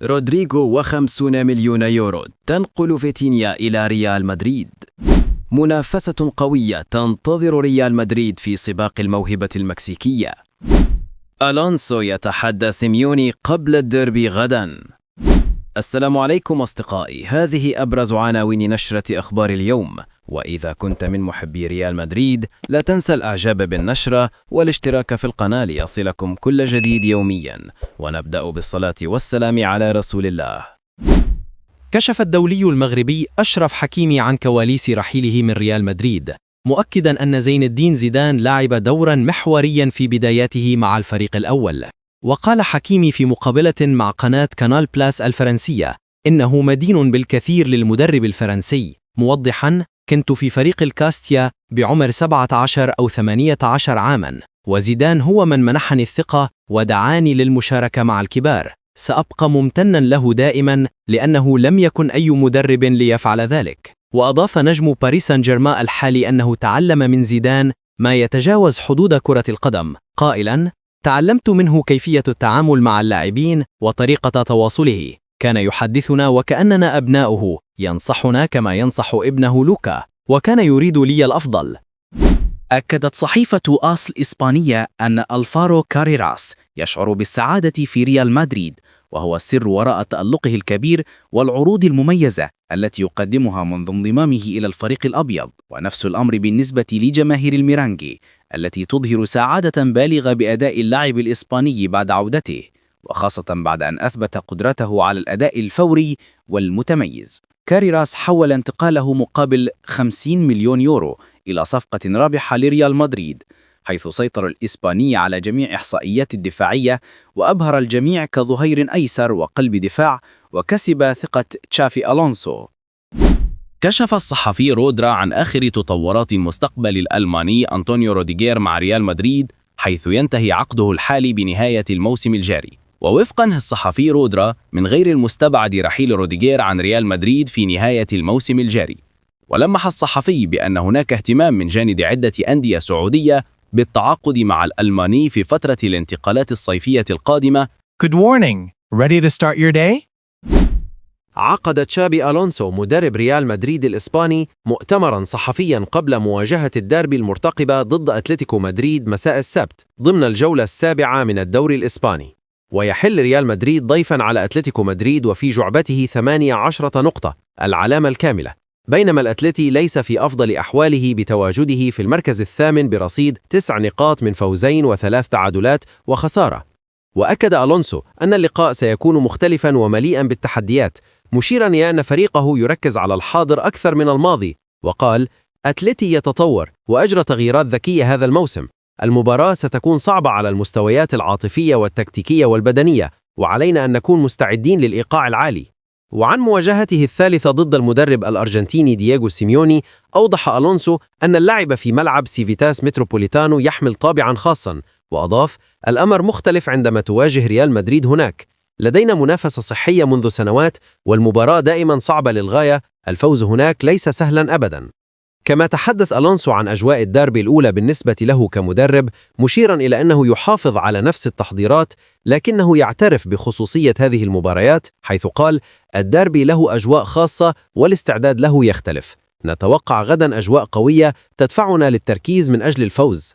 رودريغو و50 مليون يورو تنقل فيتينيا إلى ريال مدريد. منافسة قوية تنتظر ريال مدريد في سباق الموهبة المكسيكية. ألونسو يتحدى سيميوني قبل الديربي غدا. السلام عليكم أصدقائي، هذه أبرز عناوين نشرة أخبار اليوم، وإذا كنت من محبي ريال مدريد لا تنسى الإعجاب بالنشرة والاشتراك في القناة ليصلكم كل جديد يوميا. ونبدأ بالصلاة والسلام على رسول الله. كشف الدولي المغربي أشرف حكيمي عن كواليس رحيله من ريال مدريد، مؤكدا أن زين الدين زيدان لعب دورا محوريا في بداياته مع الفريق الأول. وقال حكيمي في مقابلة مع قناة كانال بلاس الفرنسية إنه مدين بالكثير للمدرب الفرنسي، موضحا: كنت في فريق الكاستيا بعمر 17 أو 18 عاما، وزيدان هو من منحني الثقة ودعاني للمشاركة مع الكبار. سأبقى ممتنا له دائما لأنه لم يكن أي مدرب ليفعل ذلك. وأضاف نجم باريس سان جيرمان الحالي أنه تعلم من زيدان ما يتجاوز حدود كرة القدم، قائلا: تعلمت منه كيفية التعامل مع اللاعبين وطريقة تواصله، كان يحدثنا وكأننا أبناؤه، ينصحنا كما ينصح ابنه لوكا، وكان يريد لي الأفضل. أكدت صحيفة آس الإسبانية أن ألفارو كاريراس يشعر بالسعادة في ريال مدريد، وهو السر وراء تألقه الكبير والعروض المميزة التي يقدمها منذ انضمامه إلى الفريق الأبيض. ونفس الأمر بالنسبة لجماهير الميرانجي التي تظهر سعادة بالغة بأداء اللاعب الإسباني بعد عودته، وخاصة بعد أن أثبت قدرته على الأداء الفوري والمتميز. كاريراس حول انتقاله مقابل 50 مليون يورو إلى صفقة رابحة لريال مدريد، حيث سيطر الإسباني على جميع إحصائيات الدفاعية وأبهر الجميع كظهير أيسر وقلب دفاع، وكسب ثقة تشافي ألونسو. كشف الصحفي رودرا عن آخر تطورات المستقبل الألماني أنطونيو روديغير مع ريال مدريد، حيث ينتهي عقده الحالي بنهاية الموسم الجاري. ووفقا للصحفي رودرا، من غير المستبعد رحيل روديغير عن ريال مدريد في نهاية الموسم الجاري. ولمح الصحفي بأن هناك اهتمام من جانب عدة أندية سعودية بالتعاقد مع الألماني في فترة الانتقالات الصيفية القادمة. Good morning. Ready to start your day? عقد تشابي ألونسو مدرب ريال مدريد الإسباني مؤتمرا صحفيا قبل مواجهة الديربي المرتقبة ضد أتلتيكو مدريد مساء السبت ضمن الجولة السابعة من الدوري الإسباني. ويحل ريال مدريد ضيفا على أتلتيكو مدريد وفي جعبته 18 نقطة، العلامة الكاملة، بينما الأتلتي ليس في أفضل أحواله بتواجده في المركز الثامن برصيد 9 نقاط من فوزين و3 تعادلات وخسارة. وأكد ألونسو أن اللقاء سيكون مختلفا ومليئا بالتحديات، مشيرا إلى أن فريقه يركز على الحاضر أكثر من الماضي. وقال: أتلتي يتطور وأجرى تغييرات ذكية هذا الموسم. المباراة ستكون صعبة على المستويات العاطفية والتكتيكية والبدنية، وعلينا أن نكون مستعدين للإيقاع العالي. وعن مواجهته الثالثة ضد المدرب الأرجنتيني دييغو سيميوني، أوضح ألونسو أن اللعب في ملعب سيفيتاس متروبوليتانو يحمل طابعا خاصا، وأضاف: الأمر مختلف عندما تواجه ريال مدريد هناك، لدينا منافسة صحية منذ سنوات والمباراة دائما صعبة للغاية، الفوز هناك ليس سهلا أبدا. كما تحدث ألونسو عن أجواء الديربي الأولى بالنسبة له كمدرب، مشيرا إلى أنه يحافظ على نفس التحضيرات، لكنه يعترف بخصوصية هذه المباريات، حيث قال: الديربي له أجواء خاصة والاستعداد له يختلف، نتوقع غدا أجواء قوية تدفعنا للتركيز من أجل الفوز.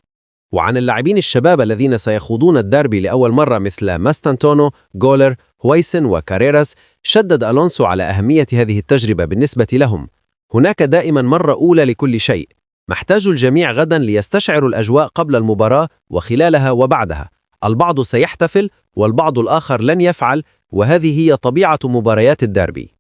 وعن اللاعبين الشباب الذين سيخوضون الديربي لأول مرة مثل ماستانتونو، غولر، هويسن وكاريراس، شدد ألونسو على أهمية هذه التجربة بالنسبة لهم. هناك دائما مرة أولى لكل شيء، محتاج الجميع غدا ليستشعروا الأجواء قبل المباراة وخلالها وبعدها. البعض سيحتفل والبعض الآخر لن يفعل، وهذه هي طبيعة مباريات الديربي.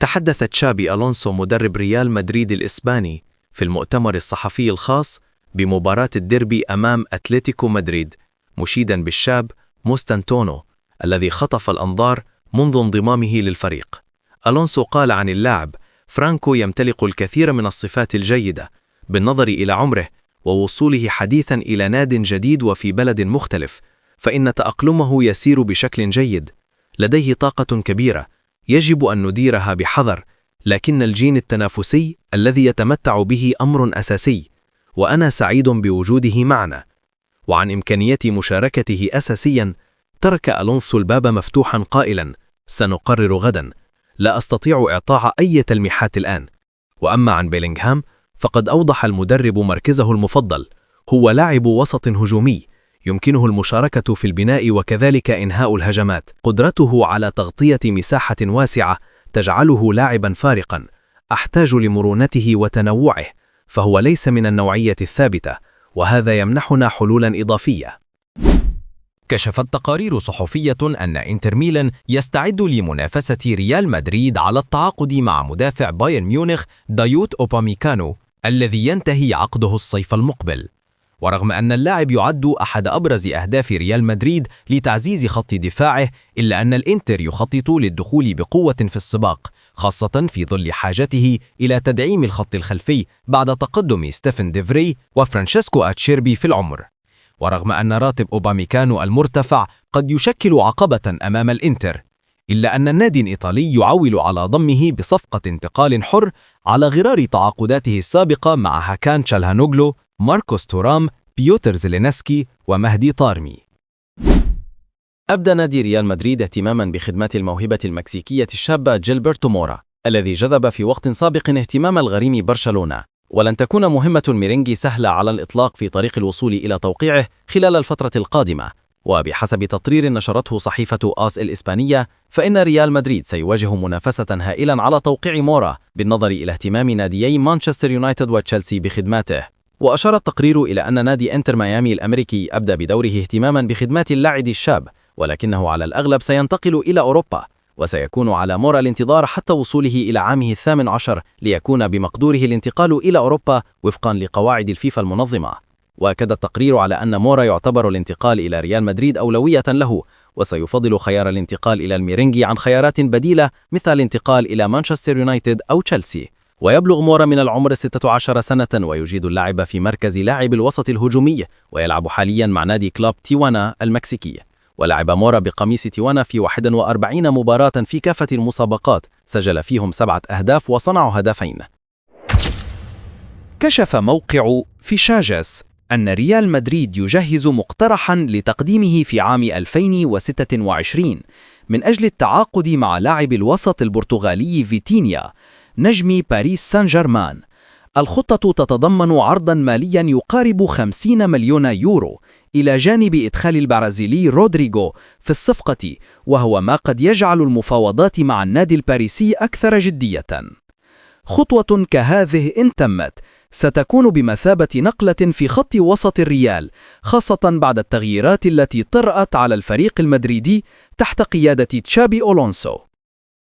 تحدث تشابي ألونسو مدرب ريال مدريد الإسباني في المؤتمر الصحفي الخاص بمباراة الديربي أمام أتلتيكو مدريد، مشيدا بالشاب موستانتونو الذي خطف الأنظار منذ انضمامه للفريق. ألونسو قال عن اللاعب: فرانكو يمتلك الكثير من الصفات الجيدة بالنظر إلى عمره ووصوله حديثا إلى ناد جديد وفي بلد مختلف، فإن تأقلمه يسير بشكل جيد. لديه طاقة كبيرة يجب أن نديرها بحذر، لكن الجين التنافسي الذي يتمتع به أمر أساسي، وأنا سعيد بوجوده معنا. وعن إمكانية مشاركته أساسيا، ترك ألونسو الباب مفتوحا قائلا: سنقرر غدا، لا أستطيع إعطاء أي تلميحات الآن. وأما عن بيلينغهام فقد أوضح المدرب مركزه المفضل، هو لاعب وسط هجومي يمكنه المشاركة في البناء وكذلك إنهاء الهجمات. قدرته على تغطية مساحة واسعة تجعله لاعبا فارقا، أحتاج لمرونته وتنوعه، فهو ليس من النوعية الثابتة، وهذا يمنحنا حلولا إضافية. كشفت تقارير صحفية أن إنتر ميلان يستعد لمنافسة ريال مدريد على التعاقد مع مدافع بايرن ميونخ دايوت أوباميكانو الذي ينتهي عقده الصيف المقبل. ورغم أن اللاعب يعد أحد أبرز أهداف ريال مدريد لتعزيز خط دفاعه، إلا أن الإنتر يخطط للدخول بقوة في السباق، خاصة في ظل حاجته إلى تدعيم الخط الخلفي بعد تقدم ستيفن ديفري وفرانشيسكو أتشيربي في العمر. ورغم أن راتب أوباميكانو المرتفع قد يشكل عقبة أمام الإنتر، إلا أن النادي الإيطالي يعول على ضمه بصفقة انتقال حر على غرار تعاقداته السابقة مع هاكان تشالهانوغلو، ماركوس تورام، بيوتر زيلينسكي ومهدي طارمي. أبدى نادي ريال مدريد اهتماما بخدمات الموهبة المكسيكية الشابة جيلبرتو مورا، الذي جذب في وقت سابق اهتمام الغريم برشلونة، ولن تكون مهمة ميرينغي سهلة على الإطلاق في طريق الوصول إلى توقيعه خلال الفترة القادمة. وبحسب تقرير نشرته صحيفة آس الإسبانية، فإن ريال مدريد سيواجه منافسة هائلا على توقيع مورا بالنظر إلى اهتمام ناديي مانشستر يونايتد وتشيلسي بخدماته. وأشار التقرير إلى أن نادي إنتر ميامي الأمريكي أبدى بدوره اهتماما بخدمات اللاعب الشاب، ولكنه على الأغلب سينتقل إلى أوروبا، وسيكون على مورا الانتظار حتى وصوله إلى عامه 18 ليكون بمقدوره الانتقال إلى أوروبا وفقا لقواعد الفيفا المنظمة. وأكد التقرير على أن مورا يعتبر الانتقال إلى ريال مدريد أولوية له، وسيفضل خيار الانتقال إلى الميرينغي عن خيارات بديلة مثل الانتقال إلى مانشستر يونايتد أو تشيلسي. ويبلغ مورا من العمر 16 سنة، ويجيد اللعب في مركز لاعب الوسط الهجومي، ويلعب حاليا مع نادي كلوب تيوانا المكسيكي. ولعب مورا بقميص تيوانا في 41 مباراة في كافة المسابقات، سجل فيهم 7 أهداف وصنع هدفين. كشف موقع فيشاجس أن ريال مدريد يجهز مقترحا لتقديمه في عام 2026 من أجل التعاقد مع لاعب الوسط البرتغالي فيتينيا نجم باريس سان جيرمان. الخطة تتضمن عرضا ماليا يقارب 50 مليون يورو، إلى جانب إدخال البرازيلي رودريغو في الصفقة، وهو ما قد يجعل المفاوضات مع النادي الباريسي أكثر جدية. خطوة كهذه إن تمت ستكون بمثابة نقلة في خط وسط الريال، خاصة بعد التغييرات التي طرأت على الفريق المدريدي تحت قيادة تشابي ألونسو.